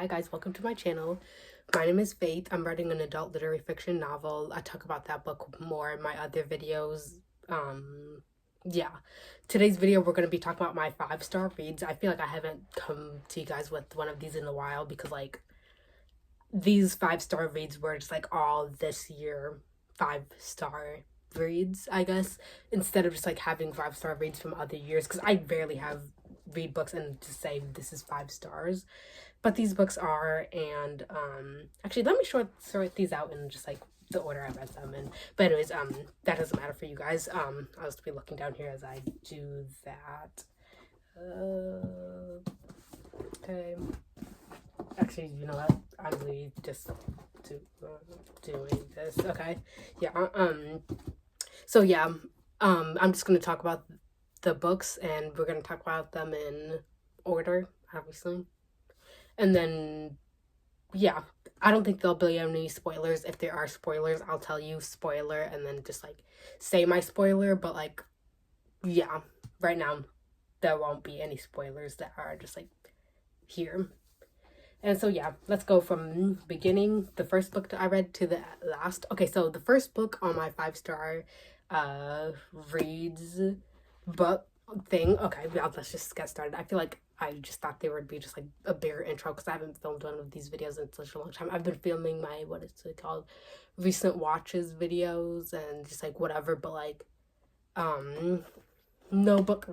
Hi guys, welcome to my channel. My name is Faith. I'm writing an adult literary fiction novel. I talk about that book more in my other videos. Yeah. Today's video we're going to be talking about my 5-star reads. I feel like I haven't come to you guys with one of these in a while because like these 5-star reads were just like all this year 5-star reads, I guess, instead of just like having 5-star reads from other years, because I rarely have read books and to say this is 5 stars, but these books are. And actually let me sort these out in just like the order I read them in. But anyways, that doesn't matter for you guys. I'll just be looking down here as I do that. Okay, actually, you know what, I'm really just doing this. Okay, yeah. So yeah, I'm just gonna talk about the books, and we're gonna talk about them in order, obviously. And then, yeah, I don't think there'll be any spoilers. If there are spoilers, I'll tell you spoiler and then just like say my spoiler. But like, yeah, right now there won't be any spoilers that are just like here. And so yeah, let's go from beginning, the first book that I read, to the last. Okay, so the first book on my 5-star reads book thing. Okay, let's just get started. I feel like I just thought there would be just like a bigger intro because I haven't filmed one of these videos in such a long time. I've been filming my, what is it called, recent watches videos and just like whatever, but like no book,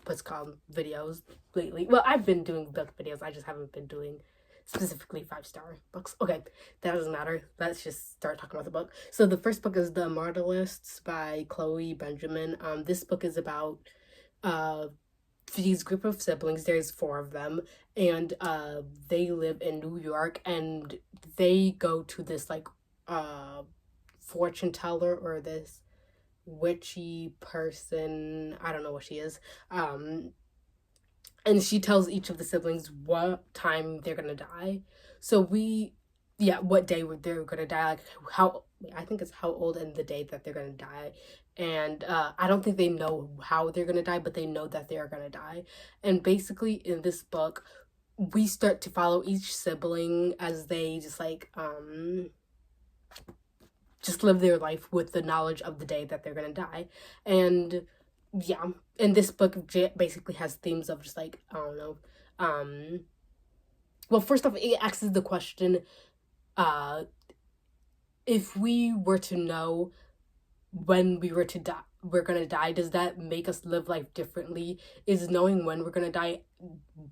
what's called, videos lately. Well, I've been doing book videos, I just haven't been doing specifically 5-star books. Okay, that doesn't matter. Let's just start talking about the book. So the first book is The Immortalists by Chloe Benjamin. This book is about these group of siblings. There's 4 of them, and they live in New York, and they go to this like fortune teller, or this witchy person, I don't know what she is, and she tells each of the siblings what time they're gonna die. So what day they're gonna die, like how, I think it's how old and the day that they're gonna die. And I don't think they know how they're gonna die, but they know that they are gonna die. And basically in this book, we start to follow each sibling as they just like just live their life with the knowledge of the day that they're gonna die. And yeah, and this book basically has themes of just like, I don't know, well, first off, it asks the question, if we were to know when we're gonna die, does that make us live life differently? Is knowing when we're gonna die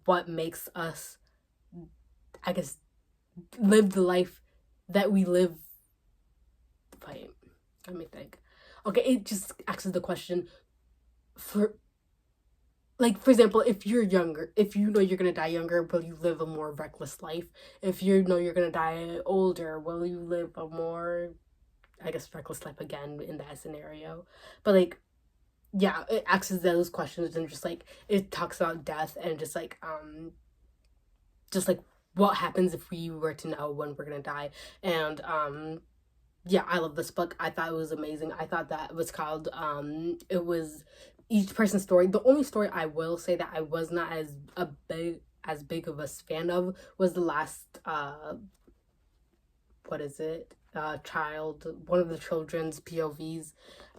what makes us, I guess, live the life that we live? Wait, let me think. Okay, it just asks the question, for example, if you're younger, if you know you're gonna die younger, will you live a more reckless life? If you know you're gonna die older, will you live a more, I guess, reckless life again in that scenario? But like, yeah, it asks those questions, and just like it talks about death and just like what happens if we were to know when we're gonna die. And yeah, I love this book. I thought it was amazing. I thought that it was called it was each person's story. The only story I will say that I was not as big of a fan of was the last what is it, one of the children's POVs.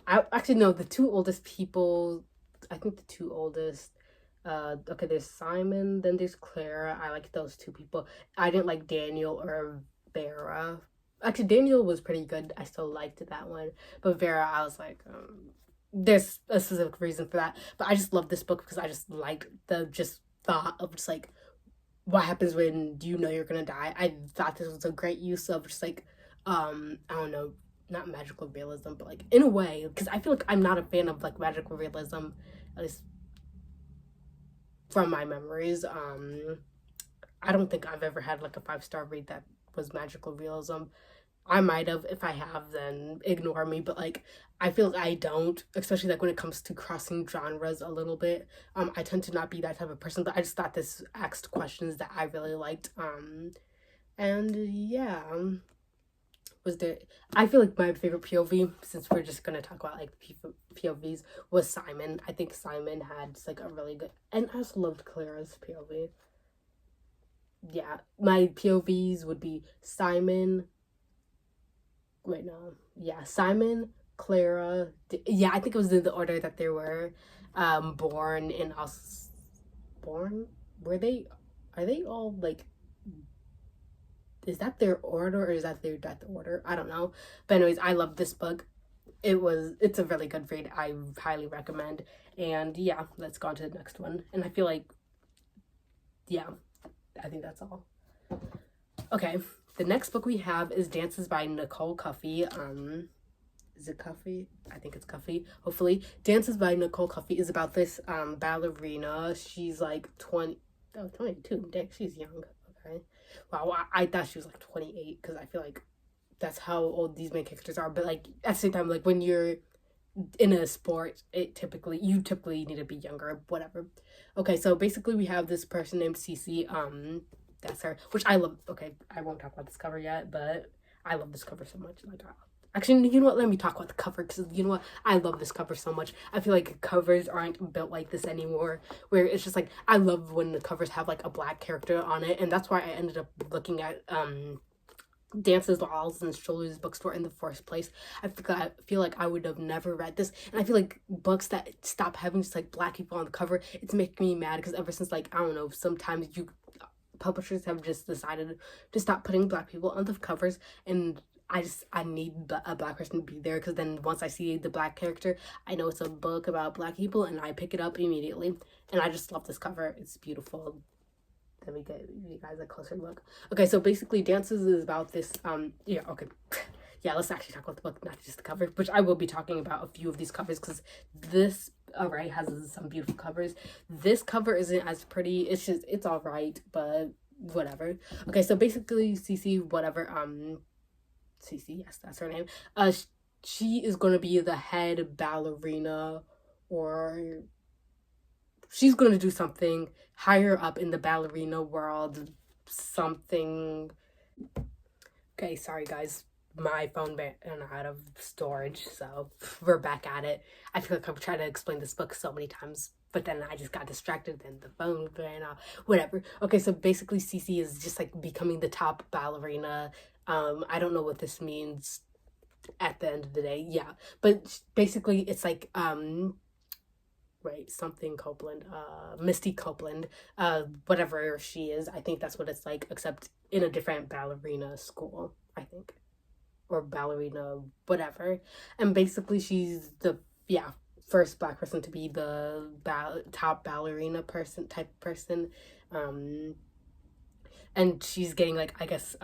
I actually know the 2 oldest people. I think the 2 oldest, okay, there's Simon, then there's Clara. I like those 2 people. I didn't like Daniel or Vera. Actually, Daniel was pretty good. I still liked that one. But Vera, I was like, there's a specific reason for that. But I just love this book because I just like the just thought of just like what happens when you know you're gonna die. I thought this was a great use of just like, I don't know, not magical realism, but like in a way, because I feel like I'm not a fan of like magical realism, at least from my memories. I don't think I've ever had like a 5-star read that was magical realism. I might have. If I have, then ignore me. But like, I feel like I don't, especially like when it comes to crossing genres a little bit. I tend to not be that type of person, but I just thought this asked questions that I really liked. And yeah, I feel like my favorite POV, since we're just gonna talk about like POVs, was Simon. I think Simon had just like a really good, and I also loved Clara's POV. yeah, my POVs would be Simon. Wait, no. Yeah, Simon, Clara. Yeah, I think it was in the order that they were born in us. Born? Were they? Are they all like? Is that their order or is that their death order? I don't know. But anyways, I love this book. It's a really good read. I highly recommend. And yeah, let's go on to the next one. And I feel like, yeah, I think that's all. Okay, the next book we have is Dances by Nicole Cuffy. Is it Cuffy? I think it's Cuffy. Hopefully, Dances by Nicole Cuffy is about this ballerina. She's like 22. Dang, she's young. Okay, wow. I thought she was like 28 because I feel like that's how old these main characters are. But like at the same time, like when you're in a sport, you typically need to be younger. Whatever. Okay, so basically we have this person named Cece. That's her, which I love. Okay, I won't talk about this cover yet, but I love this cover so much. Like, actually, you know what? Let me talk about the cover because you know what? I love this cover so much. I feel like covers aren't built like this anymore. Where it's just like I love when the covers have like a black character on it, and that's why I ended up looking at Dances, Walls, and Shoulders bookstore in the first place. I feel like I would have never read this, and I feel like books that stop having just like black people on the cover, it's making me mad because ever since like I don't know, sometimes publishers have just decided to stop putting black people on the covers, and I need a black person to be there because then once I see the black character, I know it's a book about black people and I pick it up immediately. And I just love this cover. It's beautiful. Let me get you guys a closer look. Okay, so basically Dances is about this yeah, okay. Yeah, let's actually talk about the book, not just the cover, which I will be talking about a few of these covers because this alright has some beautiful covers. This cover isn't as pretty. It's alright, but whatever. Okay, so basically Cece, whatever, Cece, yes, that's her name. She is gonna be the head ballerina, or she's gonna do something higher up in the ballerina world. Something. Okay, sorry guys. My phone ran out of storage, so we're back at it. I feel like I've tried to explain this book so many times, but then I just got distracted and the phone ran off. Whatever. Okay, so basically Cece is just like becoming the top ballerina. I don't know what this means at the end of the day. Yeah, but basically it's like right, something Copeland, Misty Copeland, whatever she is. I think that's what it's like, except in a different ballerina school, I think. Or ballerina, whatever. And basically she's the first black person to be the top ballerina type person. And she's getting like, I guess,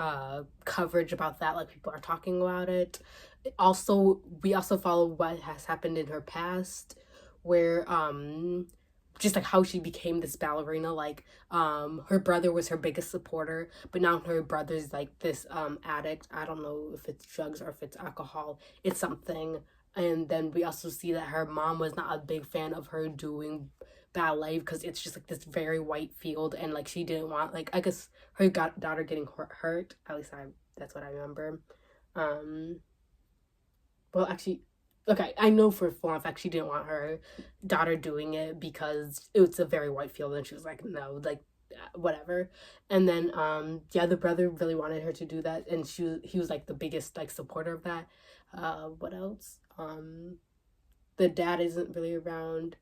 coverage about that, like people are talking about it. Also, we also follow what has happened in her past, where just like how she became this ballerina. Like her brother was her biggest supporter, but now her brother's like this addict. I don't know if it's drugs or if it's alcohol. It's something. And then we also see that her mom was not a big fan of her doing ballet because it's just like this very white field, and like she didn't want, like, I guess her daughter getting hurt. At least that's what I remember. Well, actually, okay, I know for a fact she didn't want her daughter doing it because it was a very white field, and she was like, no, like, whatever. And then the brother really wanted her to do that, and he was like the biggest like supporter of that. What else? The dad isn't really around.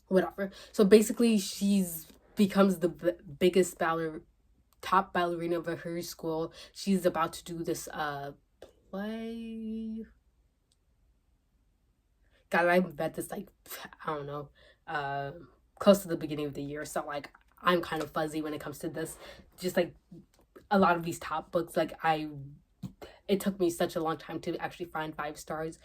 Whatever. So basically she's becomes the biggest top ballerina of her school. She's about to do this play. God, I read this like, I don't know, close to the beginning of the year, so like I'm kind of fuzzy when it comes to this. Just like a lot of these top books, like it took me such a long time to actually find 5 stars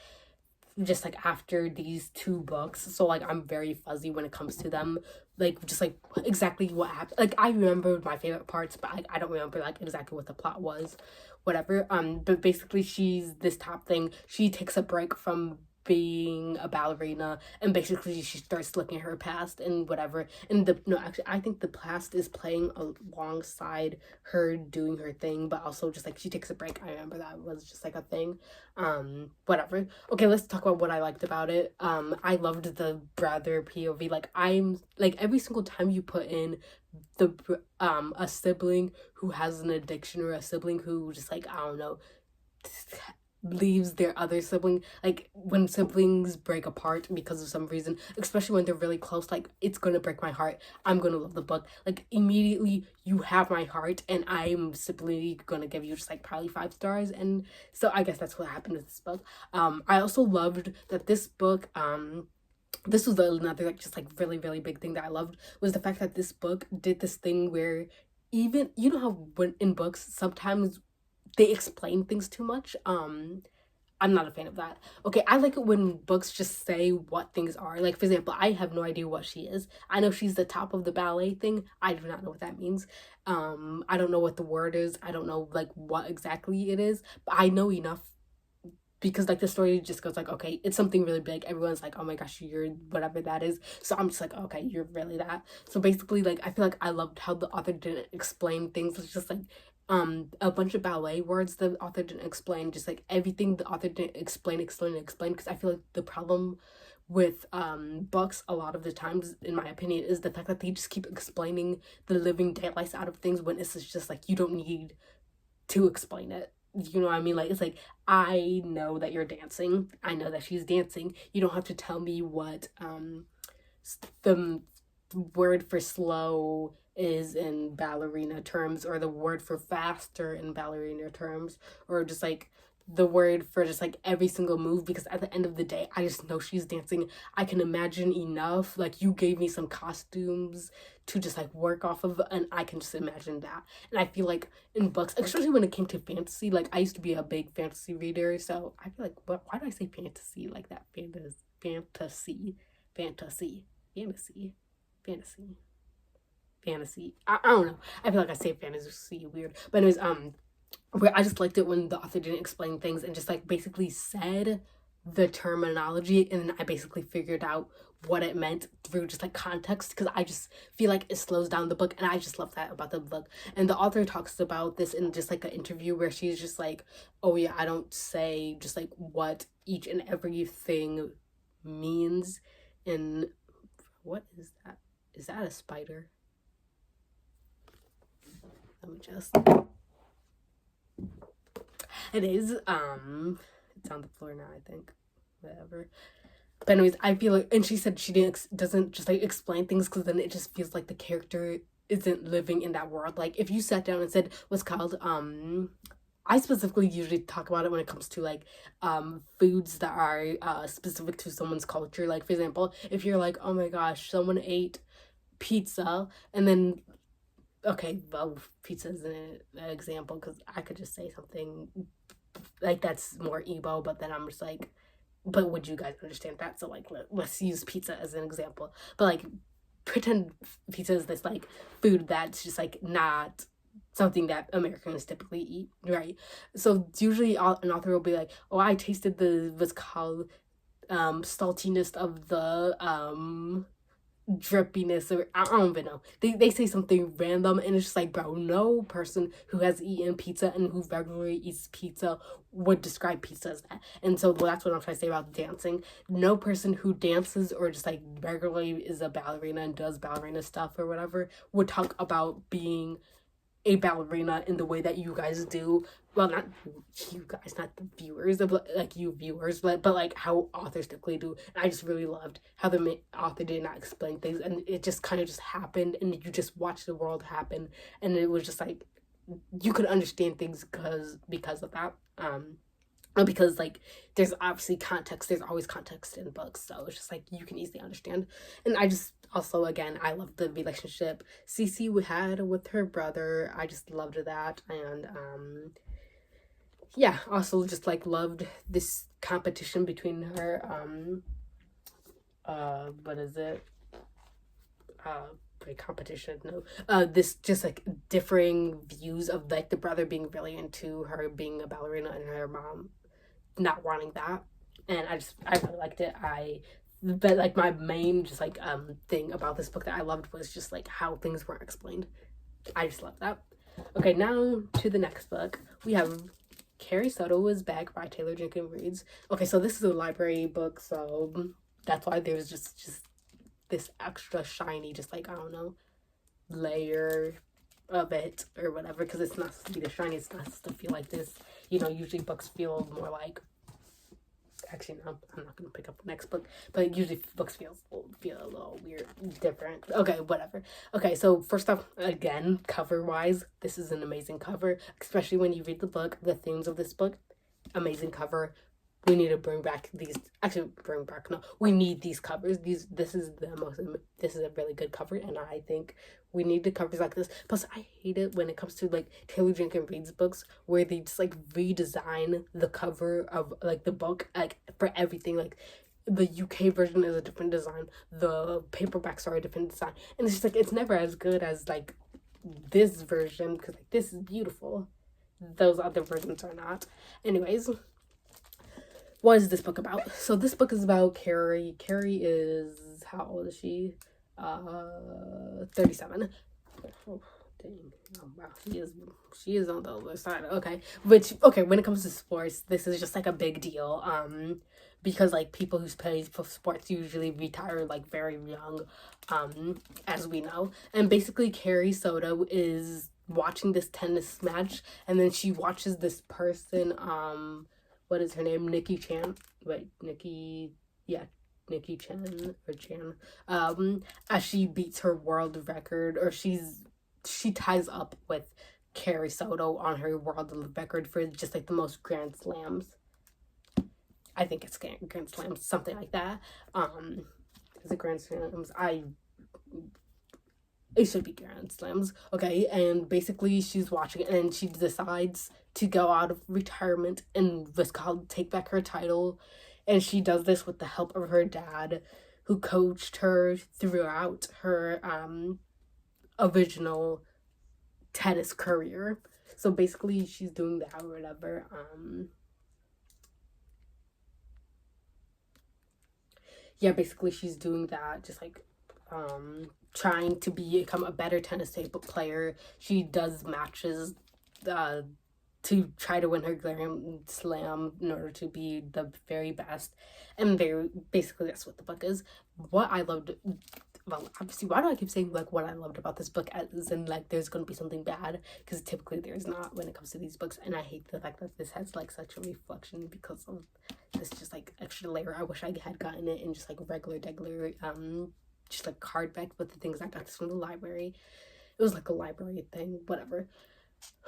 just like after these 2 books, so like I'm very fuzzy when it comes to them, like just like exactly what happened. Like I remember my favorite parts, but I don't remember like exactly what the plot was, whatever. But basically she's this top thing. She takes a break from being a ballerina, and basically she starts looking at her past and whatever. And actually, I think the past is playing alongside her doing her thing, but also just like she takes a break. I remember that was just like a thing. Whatever. Okay, let's talk about what I liked about it. I loved the brother POV. Like, I'm like, every single time you put in a sibling who has an addiction, or a sibling who just like, I don't know, leaves their other sibling, like when siblings break apart because of some reason, especially when they're really close, like, it's gonna break my heart. I'm gonna love the book. Like, immediately you have my heart, and I'm simply gonna give you just like probably 5 stars. And so I guess that's what happened with this book. I also loved that this book, this was another like just like really, really big thing that I loved, was the fact that this book did this thing where, even, you know how when in books sometimes they explain things too much. I'm not a fan of that. Okay, I like it when books just say what things are. Like, for example, I have no idea what she is. I know she's the top of the ballet thing. I do not know what that means. I don't know what the word is. I don't know like what exactly it is, but I know enough, because like the story just goes like, okay, it's something really big. Everyone's like, oh my gosh, you're whatever that is. So I'm just like, okay, you're really that. So basically, like, I feel like I loved how the author didn't explain things. It's just like a bunch of ballet words the author didn't explain, just like everything the author didn't explain, because I feel like the problem with books a lot of the times, in my opinion, is the fact that they just keep explaining the living daylights out of things, when it's just like, you don't need to explain it. You know what I mean? Like, it's like, I know that you're dancing. I know that she's dancing. You don't have to tell me what the word for slow is in ballerina terms, or the word for faster in ballerina terms, or just like the word for just like every single move, because at the end of the day, I just know she's dancing. I can imagine enough. Like, you gave me some costumes to just like work off of, and I can just imagine that. And I feel like in books, especially when it came to fantasy, like, I used to be a big fantasy reader, so I feel like, why do I say fantasy like that? Fantasy. I don't know. I feel like I say fantasy weird. But anyways, where I just liked it when the author didn't explain things, and just like basically said the terminology, and then I basically figured out what it meant through just like context, because I just feel like it slows down the book, and I just love that about the book. And the author talks about this in just like an interview, where she's just like, oh yeah, I don't say just like what each and everything means. And what is that? Is that a spider? Let me just... It is. It's on the floor now, I think. Whatever. But anyways, I feel like, and she said she doesn't just like explain things, because then it just feels like the character isn't living in that world. Like, if you sat down and said what's called, I specifically usually talk about it when it comes to like foods that are specific to someone's culture. Like, for example, if you're like, oh my gosh, someone ate pizza, and then, okay, well, pizza is an example, because I could just say something like that's more Igbo, but then I'm just like, but would you guys understand that? So like, let's use pizza as an example. But like, pretend pizza is this like food that's just like not something that Americans typically eat, right? So usually an author will be like, oh, I tasted what's called saltiness of the drippiness, or I don't even know. They say something random, and it's just like, bro, no person who has eaten pizza and who regularly eats pizza would describe pizza as that. And so that's what I'm trying to say about dancing. No person who dances or just like regularly is a ballerina and does ballerina stuff or whatever would talk about being a ballerina in the way that you guys do. Well, not you guys, not the viewers, but like you viewers, but like how authors typically do. And I just really loved how the author did not explain things, and it just kind of just happened, and you just watch the world happen, and it was just like, you could understand things because of that. Because like, there's obviously context, there's always context in books, so it's just like, you can easily understand. And I just also, again, I love the relationship Cece had with her brother. I just loved that. And yeah, also just like loved this competition between her what is it, competition, no, this just like differing views of like the brother being really into her being a ballerina, and her mom not wanting that. and I really liked it. But like my main just like thing about this book that I loved was just like how things were explained. I just love that. Okay, now to the next book. We have Carrie Soto is Back by Taylor Jenkins Reid. Okay, so this is a library book, so that's why there's just this extra shiny, just like, I don't know, layer of it or whatever, because it's not supposed to be the shiny, it's not supposed to feel like this. You know, usually books feel more like, actually no, I'm not gonna pick up the next book, but usually books feel a little weird, different. Okay, whatever. Okay, so first off, again, cover wise, this is an amazing cover, especially when you read the book, the themes of this book. Amazing cover. We need to bring back these, actually bring back, no, we need these covers. This is a really good cover, and I think we need the covers like this. Plus, I hate it when it comes to like Taylor Jenkins Reid's books where they just like redesign the cover of like the book, like for everything. Like the UK version is a different design, the paperbacks are a different design, and it's just like it's never as good as like this version, because like this is beautiful, those other versions are not. Anyways, what is this book about? So this book is about Carrie. Carrie is, how old is she? 37. Oh, dang. Oh, wow. She is on the older side. Okay. Which, okay, when it comes to sports, this is just like a big deal. Because like people who play for sports usually retire like very young, as we know. And basically Carrie Soto is watching this tennis match, and then she watches this person, what is her name? Nikki Chan. Nikki Chen or Chan. As she beats her world record, or she ties up with Carrie Soto on her world record for just like the most Grand Slams. I think it's Grand Slams, something like that. Is it Grand Slams? It should be Grand Slams. Okay, and basically she's watching it and she decides to go out of retirement and take back her title. And she does this with the help of her dad, who coached her throughout her original tennis career. So basically she's doing that or whatever. Yeah, basically she's doing that, just like trying to become a better tennis player. She does matches to try to win her Grand Slam in order to be the very best. And basically that's what the book is. What I loved, well, obviously, why do I keep saying like what I loved about this book as in like there's going to be something bad? Because typically there's not when it comes to these books. And I hate the fact that this has like such a reflection because of this just like extra layer. I wish I had gotten it in just like regular just like hardback with the things I got this from the library. It was like a library thing, whatever.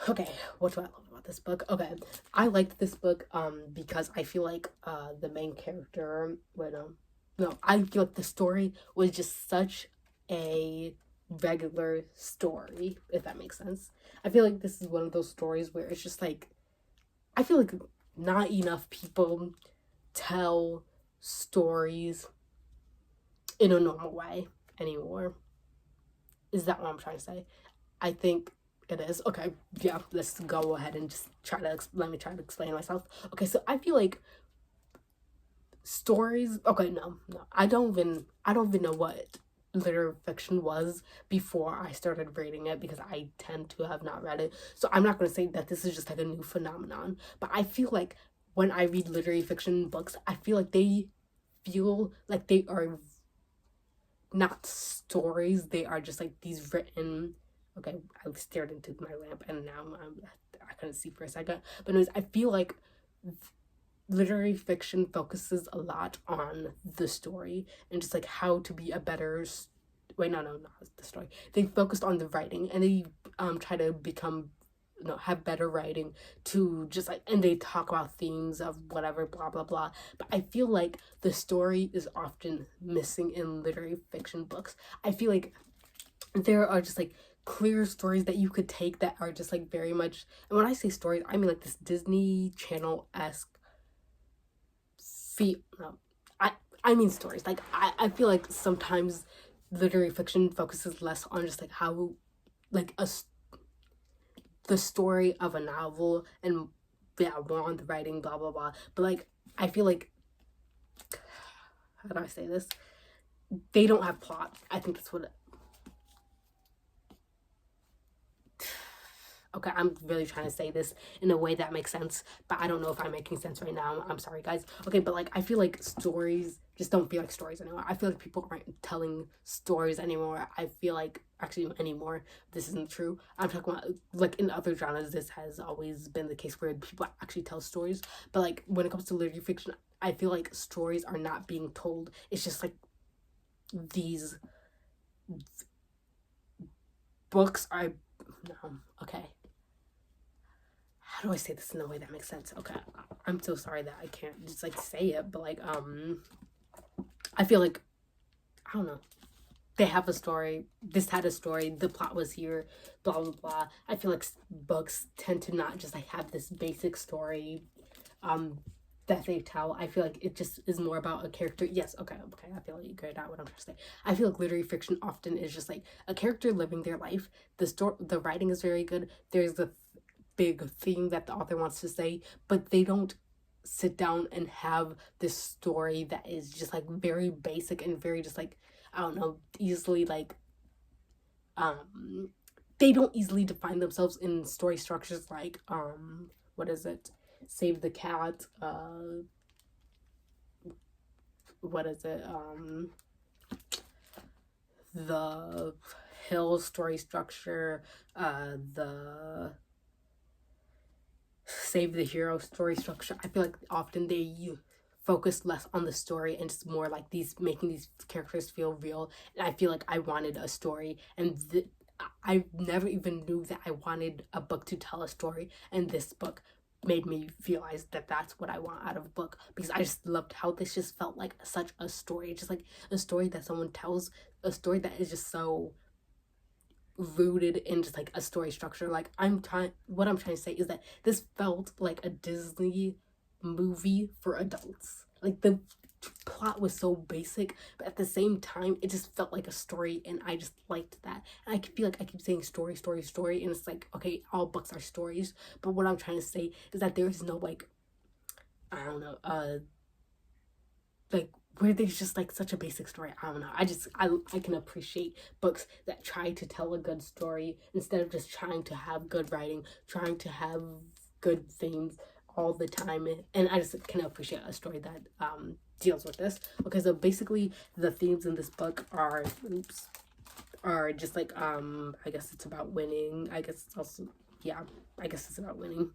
Okay, what do I love about this book? Okay, I liked this book because I feel like the main character, I feel like the story was just such a regular story, if that makes sense. I feel like this is one of those stories where it's just like, I feel like not enough people tell stories in a normal way anymore. Is that what I'm trying to say? I think it is. Okay, yeah, let's go ahead and just let me try to explain myself. Okay, so I feel like stories, okay, no, I don't even know what literary fiction was before I started reading it, because I tend to have not read it. So I'm not going to say that this is just like a new phenomenon, but I feel like when I read literary fiction books, I feel like they are not stories. They are just like these written, okay, I stared into my lamp and now I couldn't see for a second. But anyways, I feel like literary fiction focuses a lot on the story and just like how to be a better, not the story. They focused on the writing, and they try to have better writing to just like, and they talk about themes of whatever, blah blah blah. But I feel like the story is often missing in literary fiction books. I feel like there are just like clear stories that you could take that are just like very much, and when I say stories, I mean like this Disney Channel-esque I mean stories. Like I feel like sometimes literary fiction focuses less on just like how like the story of a novel and more on the writing, blah blah blah. But like I feel like how do I say this? They don't have plot. I think that's what okay, I'm really trying to say this in a way that makes sense, but I don't know if I'm making sense right now. I'm sorry, guys. Okay, but like, I feel like stories just don't feel like stories anymore. I feel like people aren't telling stories anymore. I feel like, actually, anymore, this isn't true. I'm talking about, like, in other genres, this has always been the case where people actually tell stories. But like, when it comes to literary fiction, I feel like stories are not being told. It's just like these books are, no, okay. How do I say this in a way that makes sense? Okay, I'm so sorry that I can't just like say it, but like I feel like, I don't know, they have a story, this had a story, the plot was here, blah blah blah. I feel like books tend to not just like have this basic story that they tell. I feel like it just is more about a character. Yes, okay, I feel like you get out what I'm trying to say. I feel like literary fiction often is just like a character living their life. The writing is very good. There's the big theme that the author wants to say, but they don't sit down and have this story that is just like very basic and very just like, I don't know, easily like they don't easily define themselves in story structures like what is it, Save the Cat, what is it, the Hill story structure, the Save the Hero story structure. I feel like often they focus less on the story and it's more like these making these characters feel real. And I feel like I wanted a story, and I never even knew that I wanted a book to tell a story, and this book made me realize that that's what I want out of a book, because I just loved how this just felt like such a story, just like a story that someone tells, a story that is just so rooted in just like a story structure. Like what I'm trying to say is that this felt like a Disney movie for adults. Like the plot was so basic, but at the same time it just felt like a story, and I just liked that. And I feel like I keep saying story, and it's like, okay, all books are stories, but what I'm trying to say is that there is no like, I don't know, like where there's just like such a basic story. I don't know. I can appreciate books that try to tell a good story instead of just trying to have good writing, trying to have good themes all the time. And I just can appreciate a story that deals with this. Okay, so basically the themes in this book are just like I guess it's about winning. I guess it's also, yeah, I guess it's about winning.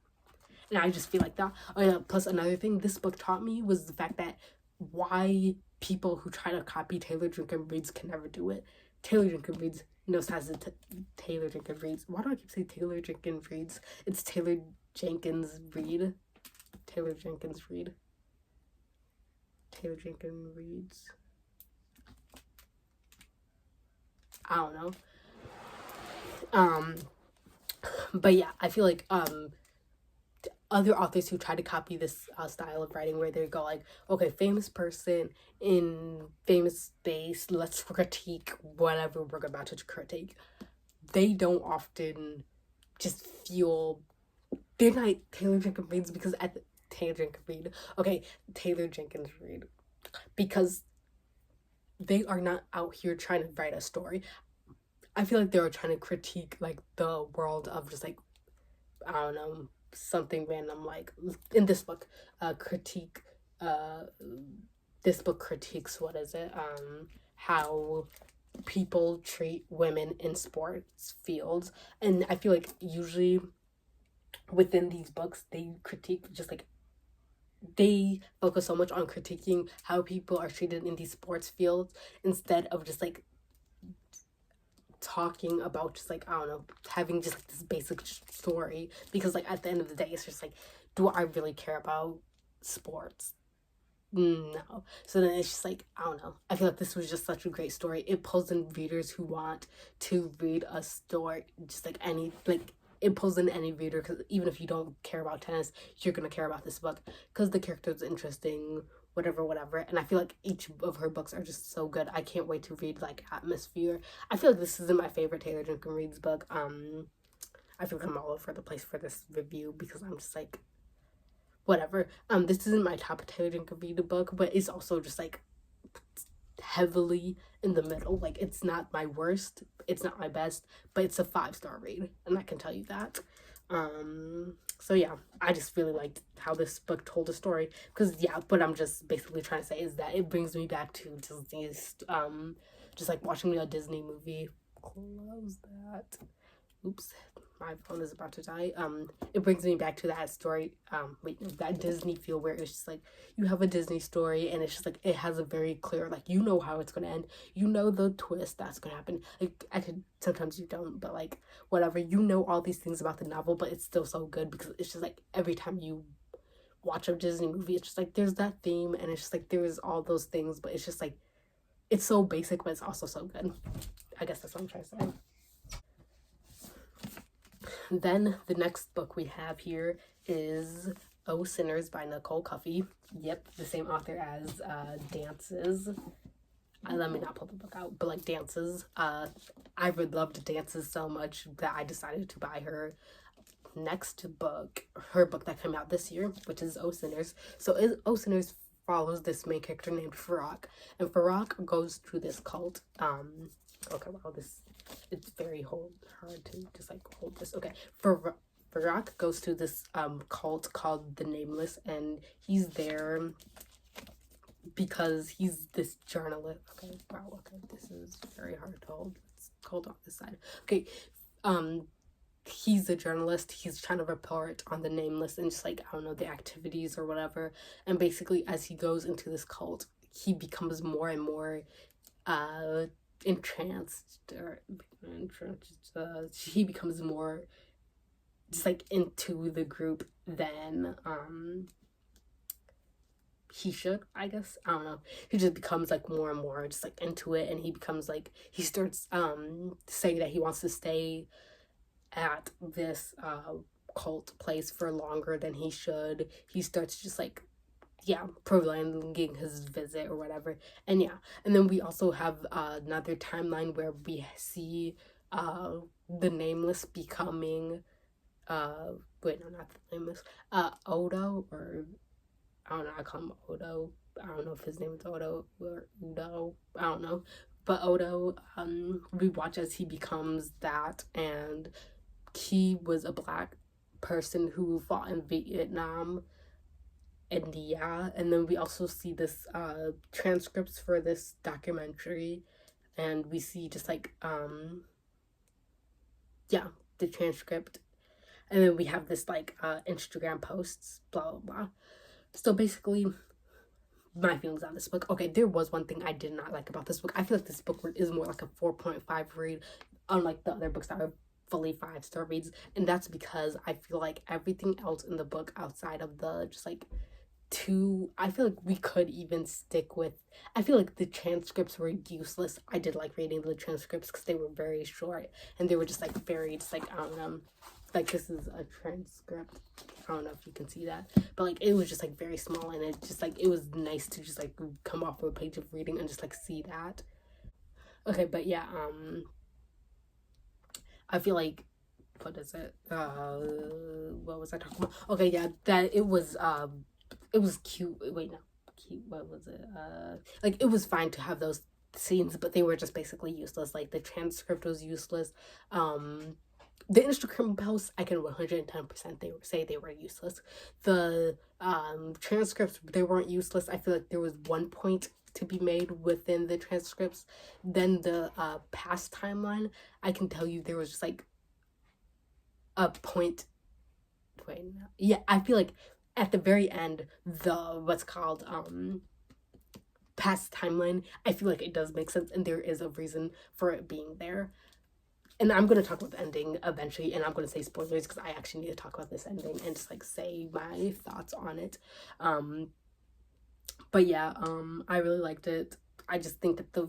And I just feel like that. Oh yeah, plus another thing this book taught me was the fact that why people who try to copy Taylor Jenkins Reid can never do it. Taylor Jenkins Reid knows how to Taylor Jenkins Reid. Why do I keep saying Taylor Jenkins Reid? It's Taylor Jenkins Reid. Taylor Jenkins Reid. Taylor Jenkins Reid. I don't know. But yeah, I feel like other authors who try to copy this style of writing where they go like, okay, famous person in famous space, let's critique whatever we're about to critique. They don't often just feel, they're not Taylor Jenkins Reid because Taylor Jenkins Reid, because they are not out here trying to write a story. I feel like they are trying to critique like the world of just like, I don't know, something random. Like in this book, this book critiques, what is it, how people treat women in sports fields. And I feel like usually within these books they critique just like, they focus so much on critiquing how people are treated in these sports fields instead of just like talking about just like, I don't know, having just like this basic story. Because like at the end of the day it's just like, do I really care about sports? No. So then it's just like, I don't know, I feel like this was just such a great story. It pulls in readers who want to read a story, just like any, like it pulls in any reader, because even if you don't care about tennis, you're gonna care about this book because the character's interesting, whatever. And I feel like each of her books are just so good. I can't wait to read like Atmosphere. I feel like this isn't my favorite Taylor Jenkins Reid's book. I feel like I'm all over the place for this review because I'm just like, whatever. This isn't my top Taylor Jenkins Reid book, but it's also just like heavily in the middle. Like, it's not my worst, it's not my best, but it's a 5-star read, and I can tell you that. So yeah, I just really liked how this book told a story, because yeah, what I'm just basically trying to say is that it brings me back to Disney's, just like watching a Disney movie. Close that. Oops, my phone is about to die. It brings me back to that story, that Disney feel, where it's just like you have a Disney story and it's just like it has a very clear, like, you know how it's gonna end, you know the twist that's gonna happen. Like, I could, sometimes you don't, but like whatever, you know all these things about the novel, but it's still so good because it's just like every time you watch a Disney movie, it's just like there's that theme, and it's just like there's all those things, but it's just like it's so basic, but it's also so good. I guess that's what I'm trying to say. Then the next book we have here is Oh Sinners by Nicole Cuffy. Yep, the same author as Dances. Let me not pull the book out, but like Dances. I would loved Dances so much that I decided to buy her next book, her book that came out this year, which is Oh Sinners. So Oh Sinners follows this main character named Farak, and Farak goes to this cult. Okay, wow, it's very hard to just like hold this. Okay, Farak goes to this cult called the Nameless, and he's there because he's this journalist. Okay, wow, okay, this is very hard to hold. Let's hold on this side. Okay, he's a journalist. He's trying to report on the Nameless and just like, I don't know, the activities or whatever. And basically, as he goes into this cult, he becomes more and more entranced, he becomes more just like into the group than he should, I guess. I don't know. He just becomes like more and more just like into it, and he becomes like, he starts saying that he wants to stay at this cult place for longer than he should. He starts just like, yeah, prolonging his visit or whatever. And yeah, and then we also have another timeline where we see the Nameless becoming wait, no, not the Nameless, Odo, or I don't know, I call him Odo. I don't know if his name is Odo or Udo, I don't know, but Odo, we watch as he becomes that, and he was a black person who fought in Vietnam. And yeah, and then we also see this transcripts for this documentary, and we see just like yeah, the transcript, and then we have this like Instagram posts, blah blah blah. So basically, my feelings on this book. Okay, there was one thing I did not like about this book. I feel like this book is more like a 4.5 read, unlike the other books that are fully 5-star reads, and that's because I feel like everything else in the book outside of the just like I feel like we could even stick with, I feel like the transcripts were useless. I did like reading the transcripts because they were very short, and they were just like very just like, I don't know, like this is a transcript, I don't know if you can see that, but like it was just like very small, and it just like, it was nice to just like come off of a page of reading and just like see that. Okay, but yeah, I feel like, what is it, what was I talking about? Okay, yeah, that it was cute. Wait, no, cute. What was it? Like, it was fine to have those scenes, but they were just basically useless. Like, the transcript was useless. The Instagram posts, I can 110% say they were useless. The transcripts, they weren't useless. I feel like there was one point to be made within the transcripts. Then the past timeline, I can tell you there was just like a point. Wait, no. Yeah, I feel like at the very end, the what's called past timeline, I feel like it does make sense, and there is a reason for it being there. And I'm going to talk about the ending eventually, and I'm going to say spoilers because I actually need to talk about this ending and just like say my thoughts on it. But yeah, I really liked it. I just think that the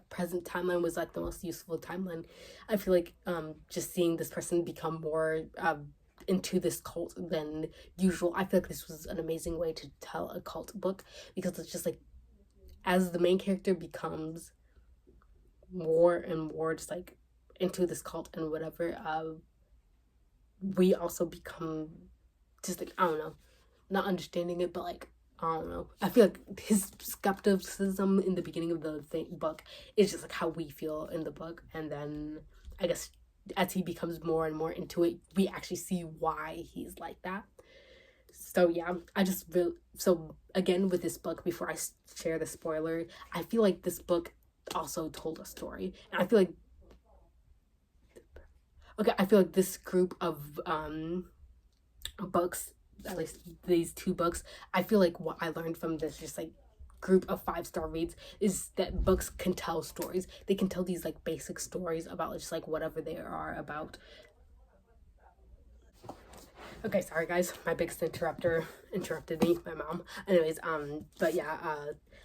present timeline was like the most useful timeline. I feel like just seeing this person become more into this cult than usual, I feel like this was an amazing way to tell a cult book, because it's just like, as the main character becomes more and more just like into this cult and whatever, we also become just like, I don't know, not understanding it, but like, I don't know. I feel like his skepticism in the beginning of the book is just like how we feel in the book. And then I guess as he becomes more and more into it, we actually see why he's like that. So yeah, I just really, so again with this book, before I share the spoiler, I feel like this book also told a story. And I feel like, okay, I feel like this group of books, at least these two books, I feel like what I learned from this just like group of 5-star reads is that books can tell stories. They can tell these like basic stories about just like whatever they are about. Okay, sorry guys, my biggest interrupter interrupted me, my mom. Anyways, but yeah,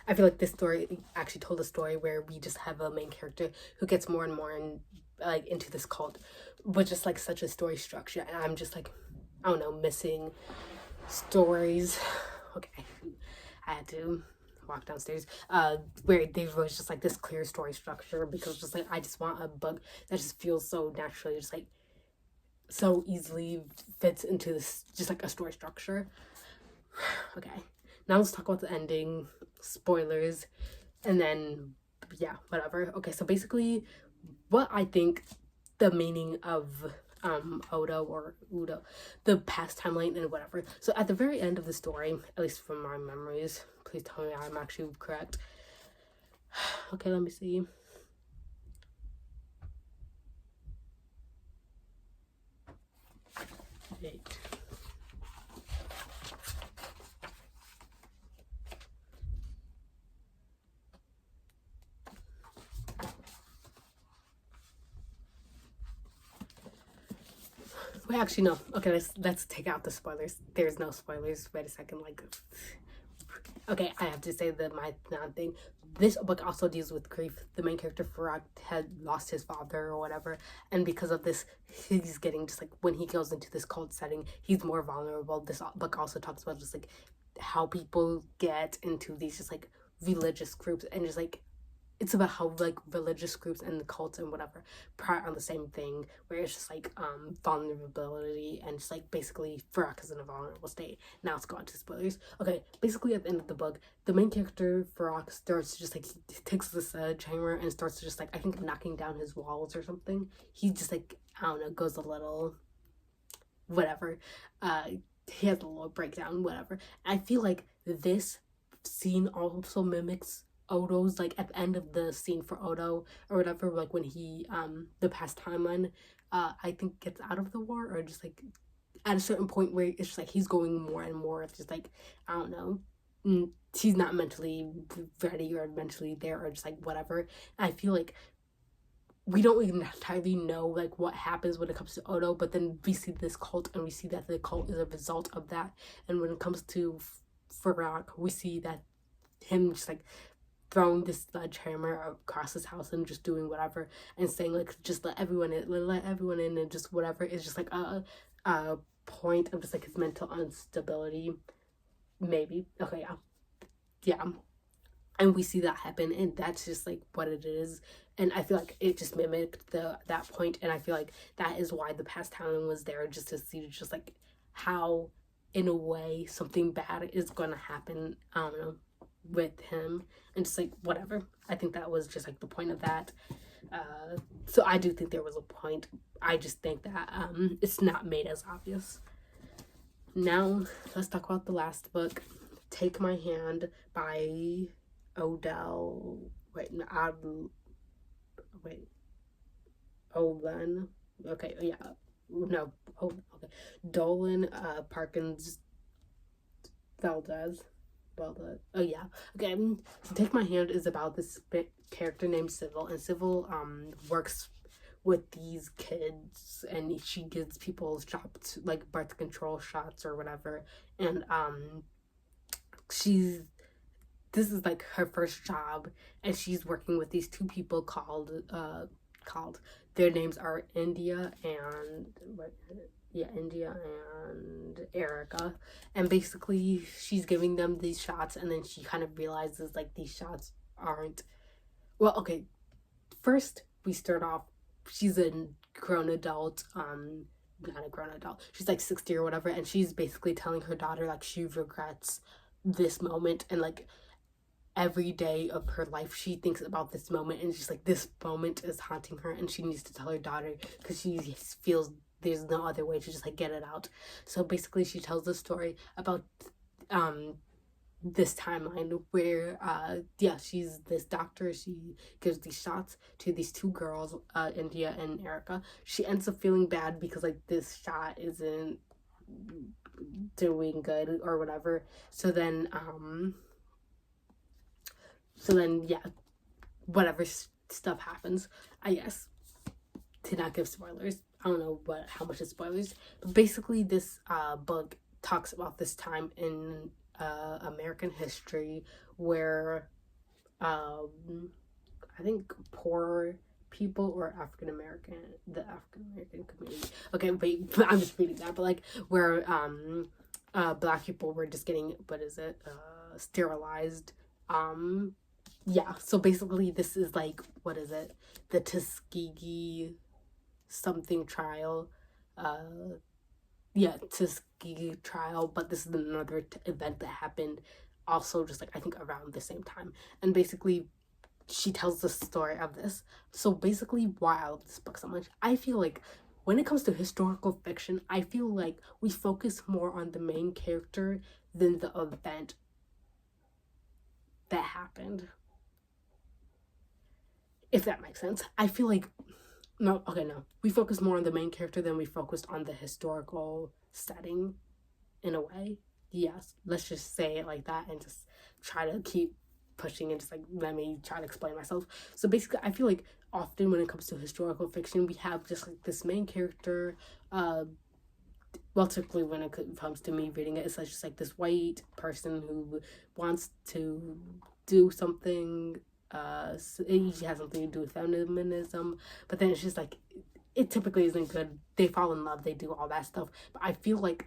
I feel like this story actually told a story where we just have a main character who gets more and more like into this cult with just like such a story structure, and I'm just like, I don't know, missing stories. Okay, I had to walk downstairs, where there was just like this clear story structure, because just like I just want a book that just feels so naturally, just like so easily fits into this just like a story structure. Okay, now let's talk about the ending, spoilers, and then yeah, whatever. Okay, so basically what I think the meaning of Odo or Udo, the past timeline and whatever. So at the very end of the story, at least from my memories, please tell me I'm actually correct. Okay, let me see. Wait. Wait, actually no. Okay, let's take out the spoilers. There's no spoilers. Wait a second, like, okay, I have to say that my thing. This book also deals with grief. The main character Farag had lost his father or whatever, and because of this, he's getting just like, when he goes into this cult setting, he's more vulnerable. This book also talks about just like how people get into these just like religious groups, and just like it's about how like religious groups and the cults and whatever part on the same thing, where it's just like vulnerability, and just like basically Farak is in a vulnerable state. Now let's go on to spoilers. Okay, basically at the end of the book, the main character Farak starts to just like, he takes this sledgehammer and starts to just like, I think, knocking down his walls or something. He just like, I don't know, goes a little whatever. He has a little breakdown, whatever. I feel like this scene also mimics Odo's, like at the end of the scene for Odo or whatever, like when he the past timeline I think gets out of the war, or just like at a certain point where it's just like he's going more and more, it's just like, I don't know, he's not mentally ready or mentally there, or just like whatever. And I feel like we don't even entirely know like what happens when it comes to Odo, but then we see this cult and we see that the cult is a result of that. And when it comes to Farak, we see that him just like throwing this sledgehammer across his house and just doing whatever and saying like, just let everyone in and just whatever, is just like a point of just like his mental instability, maybe. Okay, yeah, and we see that happen, and that's just like what it is. And I feel like it just mimicked that point, and I feel like that is why the past timeline was there, just to see just like how in a way something bad is gonna happen, I don't know, with him, and just like whatever. I think that was just like the point of that. So I do think there was a point. I just think that it's not made as obvious. Now let's talk about the last book, Take My Hand by Odell. Olan. Okay, yeah. No. Oh, okay. Dolan Perkins Valdez. Oh yeah. Okay. So Take My Hand is about this character named Civil, and Civil works with these kids, and she gives people shots, like birth control shots or whatever. And this is like her first job, and she's working with these two people called their names are India and Erica. And basically she's giving them these shots, and then she kind of realizes like these shots aren't, well, okay, first we start off, she's a grown adult, not a grown adult, she's like 60 or whatever, and she's basically telling her daughter like she regrets this moment, and like every day of her life she thinks about this moment, and just like this moment is haunting her, and she needs to tell her daughter because she feels there's no other way to just like get it out. So basically she tells the story about this timeline where she's this doctor. She gives these shots to these two girls, India and Erica. She ends up feeling bad because like this shot isn't doing good or whatever. So then whatever stuff happens, I guess, to not give spoilers, I don't know how much is spoilers, but basically this book talks about this time in American history where I think poor people or the African American community. Okay, wait, I'm just reading that, but like where black people were just getting sterilized. So basically this is like the Tuskegee something trial. Tuskegee trial, but this is another event that happened also just like I think around the same time, and basically she tells the story of this. So basically why I love this book so much, I feel like when it comes to historical fiction, I feel like we focus more on the main character than the event that happened, if that makes sense. I feel like we focus more on the main character than we focused on the historical setting, in a way. Yes, let's just say it like that and just try to keep pushing and just like let me try to explain myself. So basically I feel like often when it comes to historical fiction, we have just like this main character, typically when it comes to me reading it, it's just like this white person who wants to do something. It usually has something to do with feminism, but then it's just like it typically isn't good. They fall in love, they do all that stuff, but I feel like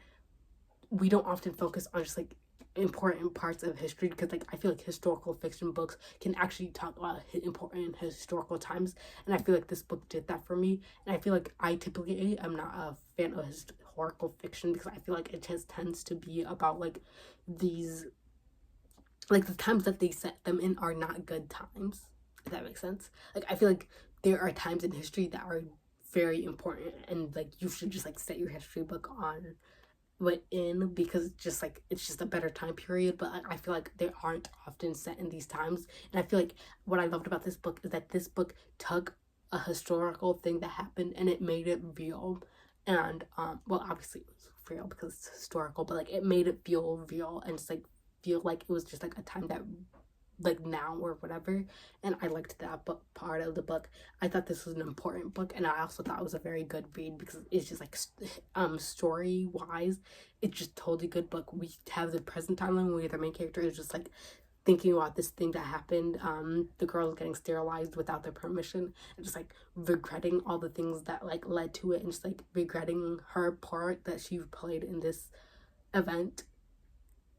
we don't often focus on just like important parts of history, because like I feel like historical fiction books can actually talk about important historical times, and I feel like this book did that for me. And I feel like I typically am not a fan of historical fiction because I feel like it just tends to be about like these, like the times that they set them in are not good times, if that makes sense. Like I feel like there are times in history that are very important, and like you should just like set your history book on because it's just a better time period. But like, I feel like they aren't often set in these times, and I feel like what I loved about this book is that this book took a historical thing that happened and it made it real. And obviously it was real because it's historical, but like it made it feel real and just like feel like it was just like a time that like now or whatever. And I liked that part of the book. I thought this was an important book, and I also thought it was a very good read because it's just like story wise, it's just totally good book. We have the present timeline where the main character is just like thinking about this thing that happened, the girl getting sterilized without their permission, and just like regretting all the things that like led to it, and just like regretting her part that she played in this event,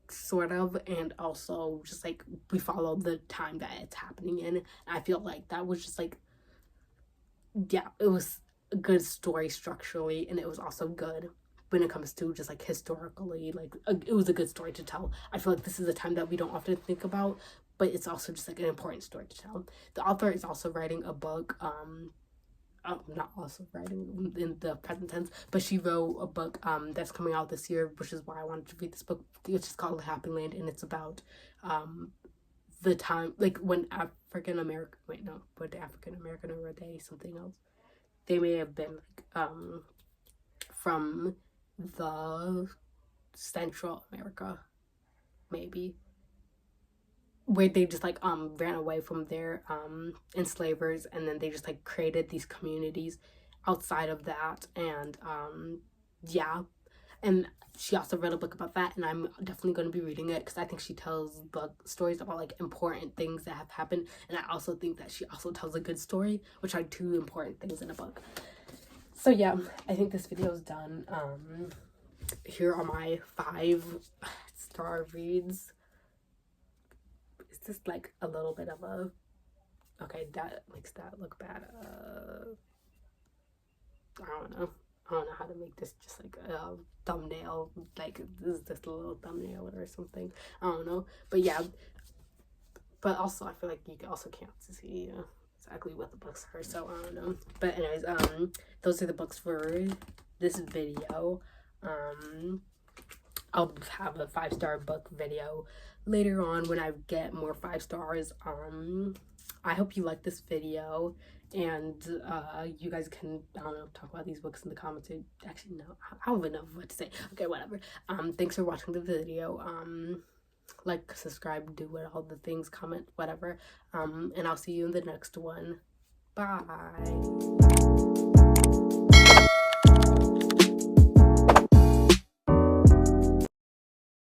sort of. And also just like we follow the time that it's happening in, and I feel like that was just like, it was a good story structurally, and it was also good when it comes to just like historically, like it was a good story to tell. I feel like this is a time that we don't often think about, but it's also just like an important story to tell. The author is also writing a book, not also writing in the present tense, but she wrote a book that's coming out this year, which is why I wanted to read this book, which is called Happy Land, and it's about the time like when African American or were they something else? They may have been like from the Central America, maybe, where they just like ran away from their enslavers, and then they just like created these communities outside of that. And and she also read a book about that, and I'm definitely going to be reading it because I think she tells stories about like important things that have happened, and I also think that she also tells a good story, which are two important things in a book. So yeah, I think this video is done. Here are my 5-star reads. Is this like a little bit of a, okay, that makes that look bad. I don't know. I don't know how to make this just like a thumbnail, like this is just a little thumbnail or something. I don't know, but yeah. But also, I feel like you also can't see exactly what the books are, so I don't know. But anyways, those are the books for this video. I'll have a 5-star book video later on when I get more 5 stars. I hope you like this video, and you guys can, I don't know, talk about these books in the comments. Actually, no, I don't even know what to say. Okay, whatever. Thanks for watching the video. Like, subscribe, do it, all the things, comment, whatever. And I'll see you in the next one. Bye.